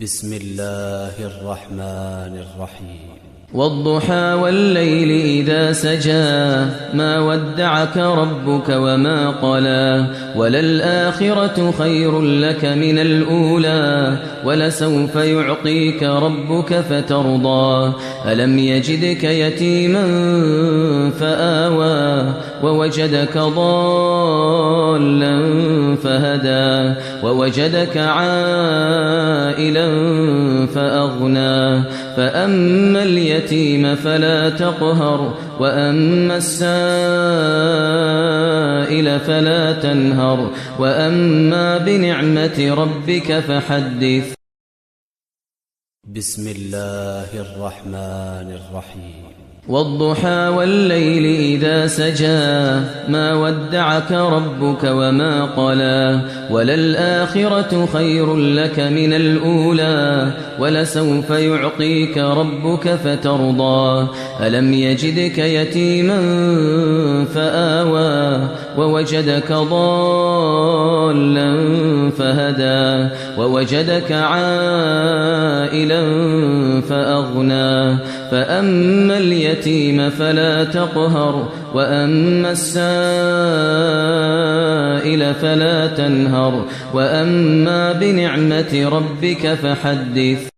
بسم الله الرحمن الرحيم والضحى والليل إذا سجى ما ودعك ربك وما قلى وللآخرة خير لك من الأولى ولسوف يعطيك ربك فترضى ألم يجدك يتيما فآوى ووجدك ضالا فهدى ووجدك عائلا فأغنى فأما اليتيم فلا تقهر وأما السائل فلا تنهر وأما بنعمة ربك فحدث. بسم الله الرحمن الرحيم والضحى والليل إذا سجى ما ودعك ربك وما قلى وللآخرة خير لك من الأولى ولسوف يعطيك ربك فترضى ألم يجدك يتيما فآوى ووجدك ضالا فهدى ووجدك عائلا فأغنى فأما اليتيم فلا تقهر وأما السائل فلا تنهر وأما بنعمة ربك فحدث.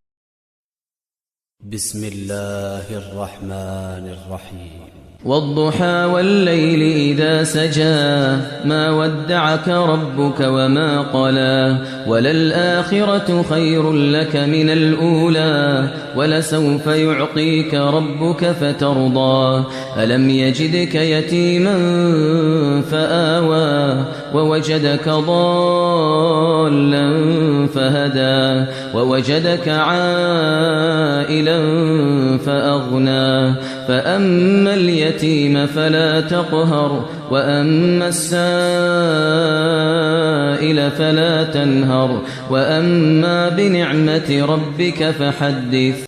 بسم الله الرحمن الرحيم والضحى والليل إذا سجى ما ودعك ربك وما قلى وللآخرة خير لك من الأولى ولسوف يعطيك ربك فترضى ألم يجدك يتيما فآوى ووجدك ضالا فهدى ووجدك عائلا فأغنى فأما اليتيم فلا تقهر وأما السائل فلا تنهر وأما بنعمة ربك فحدث.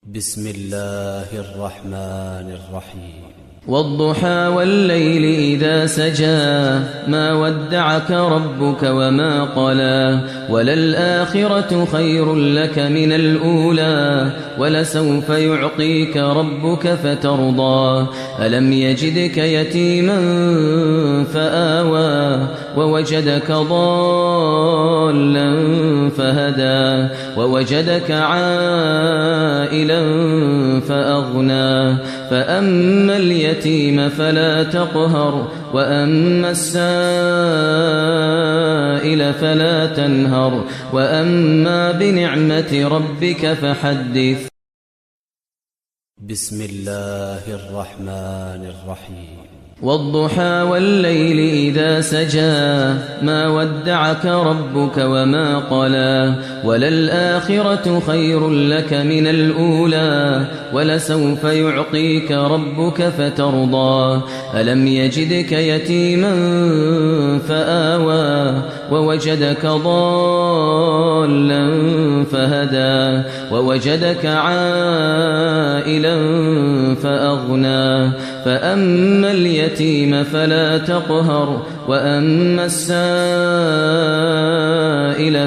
بسم الله الرحمن الرحيم والضحى والليل إذا سجى ما ودعك ربك وما قلى وللآخرة خير لك من الأولى ولسوف يعطيك ربك فترضى ألم يجدك يتيما فآوى ووجدك ضالا فهدى ووجدك عائلا فأغنى فأما اليتيم فلا تقهر وأما السائل فلا تنهر وأما بنعمة ربك فحدث. بسم الله الرحمن الرحيم والضحى والليل إذا سجى ما ودعك ربك وما قلى وللآخرة خير لك من الأولى ولسوف يعطيك ربك فترضى ألم يجدك يتيما فآوى ووجدك ضالا فهدى ووجدك عائلا فأغنى فأما اليتيم فلا تقهر وأما السائل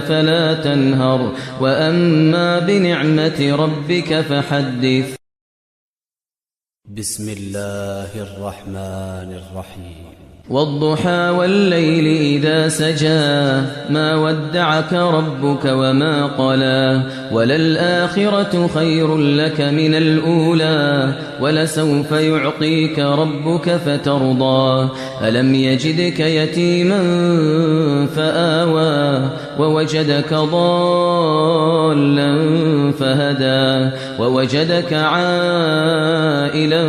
فلا تنهر وأما بنعمة ربك فحدث. بسم الله الرحمن الرحيم والضحى والليل إذا سجى ما ودعك ربك وما قلى وللآخرة خير لك من الأولى ولسوف يعطيك ربك فترضى ألم يجدك يتيما فآوى ووجدك ضالا فهدى ووجدك عائلا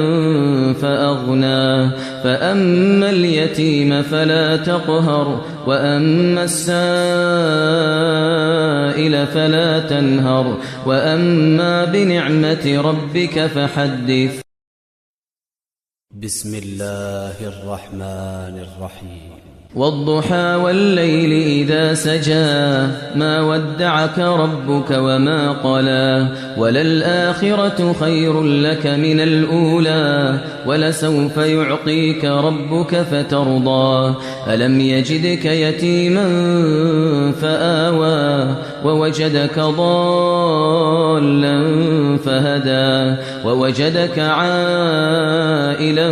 فأغنى فأما اليتيم فلا تقهر وأما السائل فلا تنهر وأما بنعمة ربك فحدث. بسم الله الرحمن الرحيم والضحى والليل إذا سجى ما ودعك ربك وما قلى وللآخرة خير لك من الأولى ولسوف يعطيك ربك فترضى ألم يجدك يتيما فآوى ووجدك ضالا فهدى ووجدك عائلا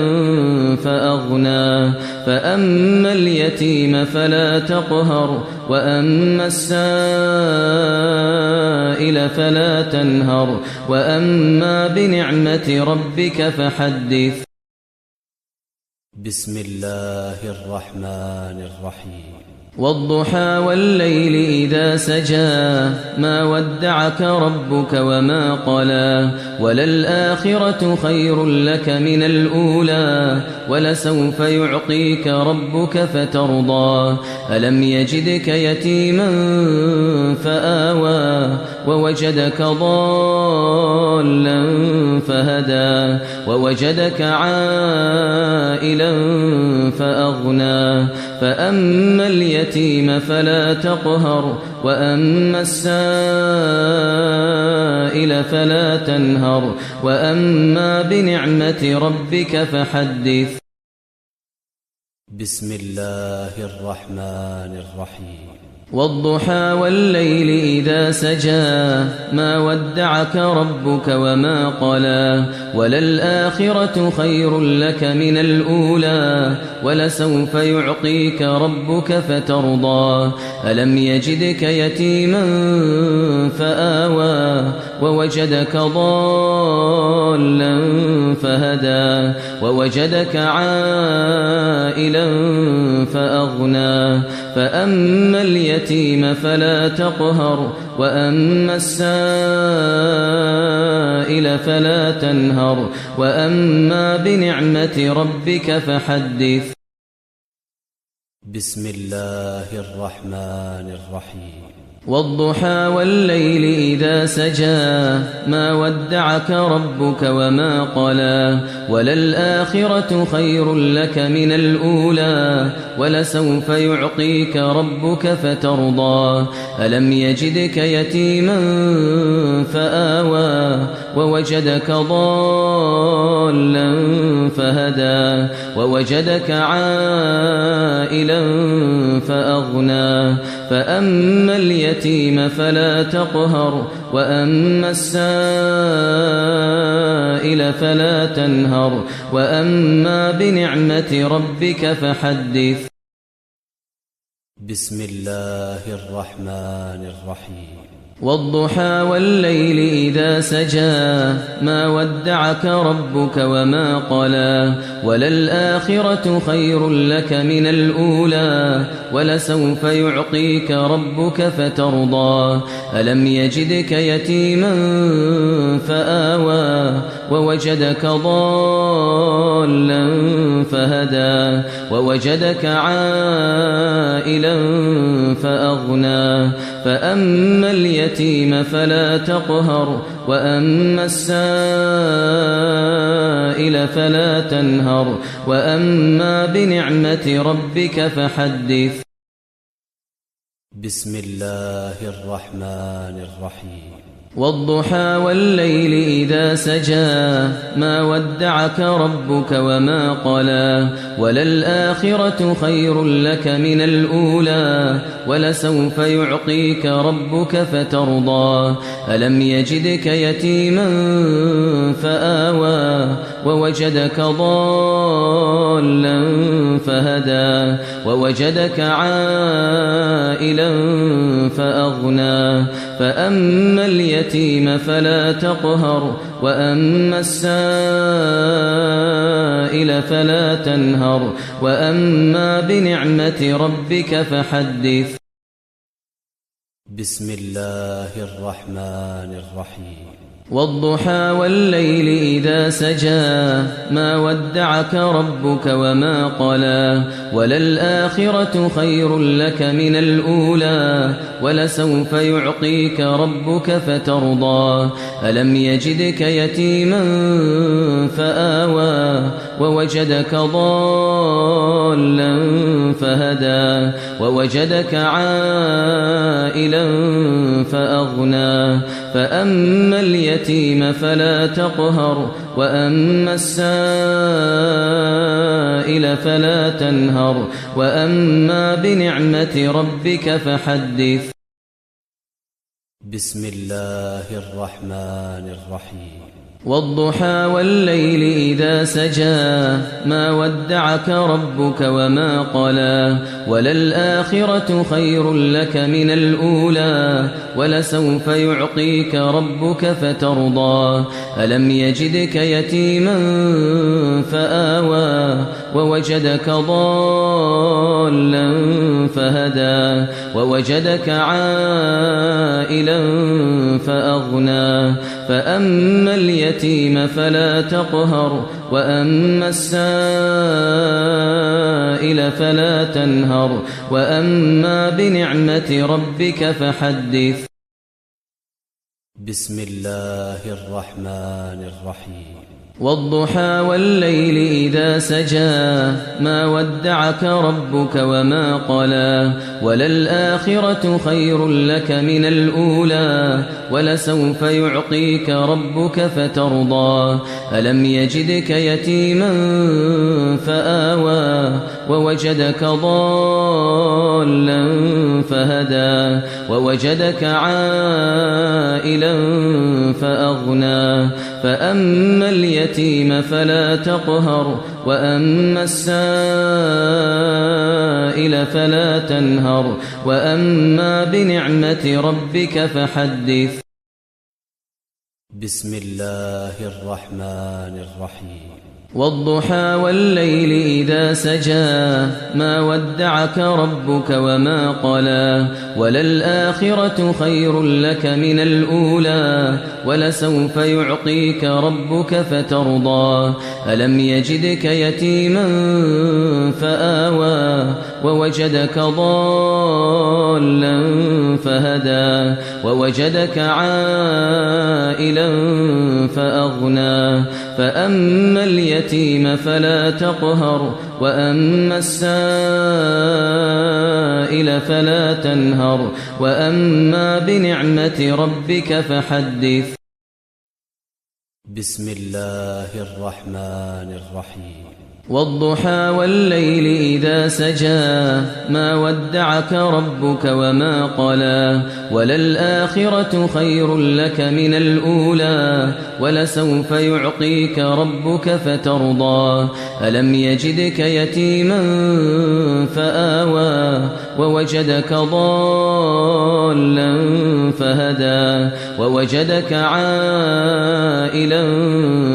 فأغنى فأما اليتيم فلا تقهر وأما السائل فلا تنهر وأما بنعمة ربك فحدث. بسم الله الرحمن الرحيم. والضحى والليل إذا سجى ما ودعك ربك وما قلى وللآخرة خير لك من الأولى ولسوف يعطيك ربك فترضى ألم يجدك يتيما فآوى ووجدك ضالا فهدى ووجدك عائلا فأغنى فأما اليتيم فلا تقهر وأما السائل فلا تنهر وأما بنعمة ربك فحدث. بسم الله الرحمن الرحيم. والضحى والليل إذا سجى ما ودعك ربك وما قلى وللآخرة خير لك من الأولى ولسوف يعطيك ربك فترضى ألم يجدك يتيما فآوى ووجدك ضالا فهدى ووجدك عائلا فأغنى فأما اليتيم فلا تقهر وأما السائل فلا تنهر وأما بنعمة ربك فحدث. بسم الله الرحمن الرحيم. والضحى والليل إذا سجى ما ودعك ربك وما قلى وللآخرة خير لك من الأولى ولسوف يعطيك ربك فترضى ألم يجدك يتيما فآوى ووجدك ضالا فهدى ووجدك عائلا فأغنى فأما اليتيم فلا تقهر وأما السائل فلا تنهر وأما بنعمة ربك فحدث. بسم الله الرحمن الرحيم. والضحى والليل إذا سجى ما ودعك ربك وما قلى وللآخرة خير لك من الأولى ولسوف يعطيك ربك فترضى ألم يجدك يتيما فآوى ووجدك ضالا فهدى ووجدك عائلا فأغنى فأما اليتيم فلا تقهر وأما السائل فلا تنهر وأما بنعمة ربك فحدث. بسم الله الرحمن الرحيم. والضحى والليل إذا سجى ما ودعك ربك وما قلى وللآخرة خير لك من الأولى ولسوف يعطيك ربك فترضى ألم يجدك يتيما فآوى ووجدك ضالا فهدى ووجدك عائلا فأغنى فأما اليتيم فلا تقهر وأما السائل فلا تنهر وأما بنعمة ربك فحدث. بسم الله الرحمن الرحيم. والضحى والليل إذا سجى ما ودعك ربك وما قلى وللآخرة خير لك من الأولى ولسوف يعطيك ربك فترضى ألم يجدك يتيما فآوى ووجدك ضالا فهدى ووجدك عائلا فأغنى فأما اليتيم فلا تقهر وأما السائل فلا تنهر وأما بنعمة ربك فحدث. بسم الله الرحمن الرحيم. والضحى والليل إذا سجى ما ودعك ربك وما قلى وللآخرة خير لك من الأولى ولسوف يعطيك ربك فترضى ألم يجدك يتيما فآوى ووجدك ضالا فهدى ووجدك عائلا فأغنى فأما اليتيم فلا تقهر وأما السائل فلا تنهر وأما بنعمة ربك فحدث. بسم الله الرحمن الرحيم. والضحى والليل إذا سجى ما ودعك ربك وما قلى وللآخرة خير لك من الأولى ولسوف يعطيك ربك فترضى ألم يجدك يتيما فآوى ووجدك ضالا فهدى ووجدك عائلا فأغنى فأما اليتيم فلا تقهر وأما السائل فلا تنهر وأما بنعمة ربك فحدث. بسم الله الرحمن الرحيم. والضحى والليل إذا سجى ما ودعك ربك وما قلى وللآخرة خير لك من الأولى ولسوف يعطيك ربك فترضى ألم يجدك يتيما فآوى ووجدك ضالا فهدى ووجدك عائلا فأغنى فأما اليتيم فلا تقهر وأما السائل فلا تنهر وأما بنعمة ربك فحدث. بسم الله الرحمن الرحيم. والضحى والليل إذا سجى ما ودعك ربك وما قلى وللآخرة خير لك من الأولى ولسوف يعطيك ربك فترضى ألم يجدك يتيما فآوى ووجدك ضالا فهدى ووجدك عائلا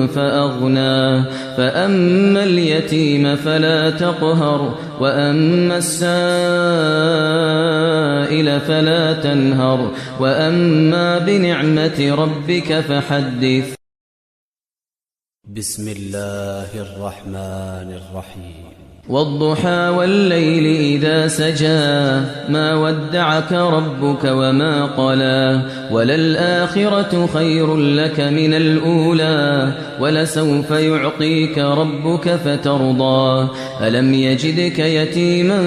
فأغنى فأما اليتيم فلا تقهر وأما السائل فلا تنهر وأما بنعمة ربك فحدث. بسم الله الرحمن الرحيم. والضحى والليل إذا سجى ما ودعك ربك وما قلى وللآخرة خير لك من الأولى ولسوف يعطيك ربك فترضى ألم يجدك يتيما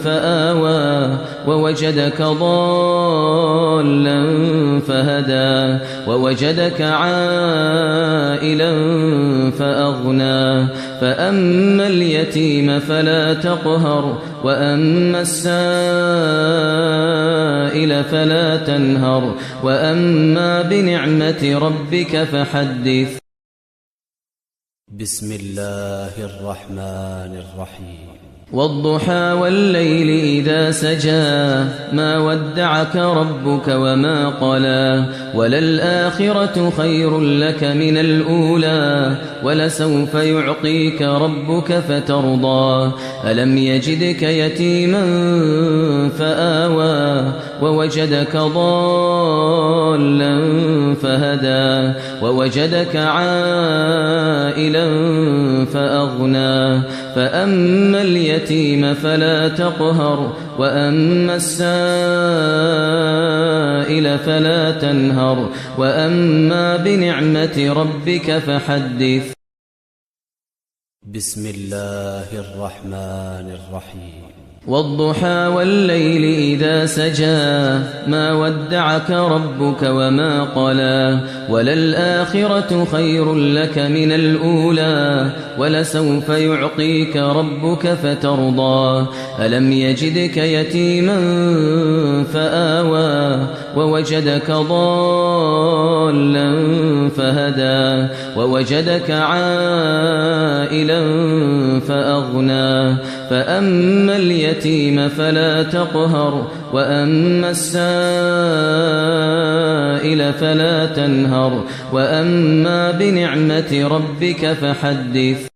فآوى ووجدك ضالا فهدى ووجدك عائلا فأغنى فأما اليتيم فلا تقهر وأما السائل فلا تنهر وأما بنعمة ربك فحدث. بسم الله الرحمن الرحيم. والضحى والليل إذا سجى ما ودعك ربك وما قلى وللآخرة خير لك من الأولى ولسوف يعطيك ربك فترضى ألم يجدك يتيما فآوى ووجدك ضالا فهدى ووجدك عائلا فأغنى فأما اليتيم فلا تقهر وأما السائل فلا تنهر وأما بنعمة ربك فحدث. بسم الله الرحمن الرحيم. والضحى والليل إذا سجى ما ودعك ربك وما قلى وللآخرة خير لك من الأولى ولسوف يعطيك ربك فترضى ألم يجدك يتيما فآوى ووجدك ضالا فهدى ووجدك عائلا فأغنى فأما اليتيم فلا تقهر وأما السائل فلا تنهر وأما بنعمة ربك فحدث.